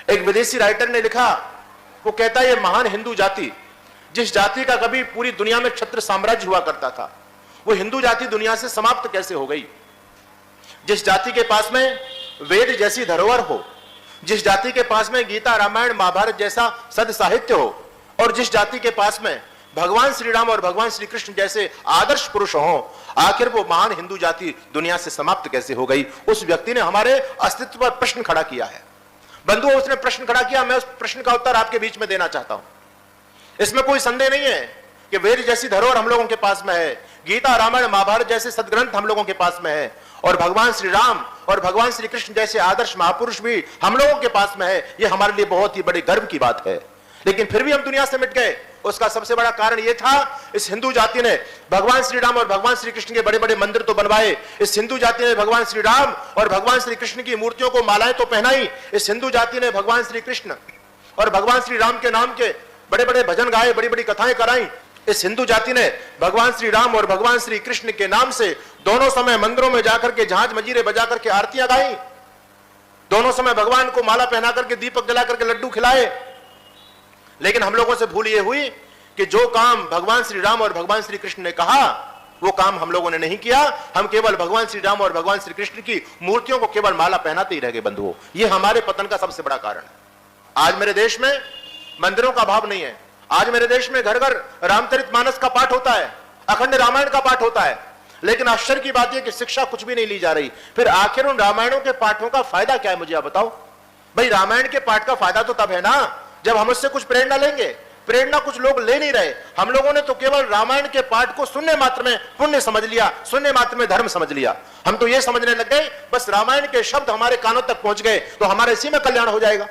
एक विदेशी राइटर ने लिखा, वो कहता है ये महान हिंदू जाति, जिस जाति का कभी पूरी दुनिया में क्षत्र साम्राज्य हुआ करता था, वो हिंदू जाति दुनिया से समाप्त कैसे हो गई। जिस जाति के पास में वेद जैसी धरोहर हो, जिस जाति के पास में गीता रामायण महाभारत जैसा सद साहित्य हो, और जिस जाति के पास में भगवान श्री राम और भगवान श्री कृष्ण जैसे आदर्श पुरुष हो, आखिर वो महान हिंदू जाति दुनिया से समाप्त कैसे हो गई। उस व्यक्ति ने हमारे अस्तित्व पर प्रश्न खड़ा किया है। बंधुओं, उसने प्रश्न खड़ा किया, मैं उस प्रश्न का उत्तर आपके बीच में देना चाहता हूं। इसमें कोई संदेह नहीं है कि वेद जैसी धरोहर हम लोगों के पास में है, गीता रामायण महाभारत जैसे सदग्रंथ हम लोगों के पास में है, और भगवान श्री राम और भगवान श्री कृष्ण जैसे आदर्श महापुरुष भी हम लोगों के पास में है। यह हमारे लिए बहुत ही बड़े गर्व की बात है। लेकिन फिर भी हम दुनिया से मिट गए। उसका सबसे बड़ा कारण यह था, इस हिंदू जाति ने भगवान श्री राम और भगवान श्री कृष्ण के बड़े बड़े मंदिर तो बनवाए, इस हिंदू जाति ने भगवान श्री राम और भगवान श्री कृष्ण की मूर्तियों को मालाएं तो पहनाई, इस हिंदू जाति ने भगवान श्री कृष्ण और भगवान श्री राम के नाम के बड़े बड़े भजन गाए, बड़ी बड़ी कथाएं कराई। इस हिंदू जाति ने भगवान श्री राम और भगवान श्री कृष्ण के नाम से दोनों समय मंदिरों में जाकर के झांझ मजीरे बजा करके आरतियां गाई, दोनों समय भगवान को माला पहना करके दीपक जला करके लड्डू खिलाए। लेकिन हम लोगों से भूल ये हुई कि जो काम भगवान श्री राम और भगवान श्री कृष्ण ने कहा, वो काम हम लोगों ने नहीं किया। हम केवल भगवान श्री राम और भगवान श्री कृष्ण की मूर्तियों को केवल माला पहनाते ही रह गए। बंधुओं, ये हमारे पतन का सबसे बड़ा कारण है। आज मेरे देश में मंदिरों का अभाव नहीं है। आज मेरे देश में घर घर रामचरितमानस का पाठ होता है, अखंड रामायण का पाठ होता है, लेकिन आश्चर्य की बात यह कि शिक्षा कुछ भी नहीं ली जा रही। फिर आखिर उन रामायणों के पाठों का फायदा क्या है, मुझे आप बताओ। भाई, रामायण के पाठ का फायदा तो तब है ना जब हम उससे कुछ प्रेरणा लेंगे। प्रेरणा कुछ लोग ले नहीं रहे। हम लोगों ने तो केवल रामायण के पाठ को सुनने मात्र में पुण्य समझ लिया, सुनने मात्र में धर्म समझ लिया। हम तो यह समझने लग गए बस रामायण के शब्द हमारे कानों तक पहुंच गए तो हमारे इसी में कल्याण हो जाएगा।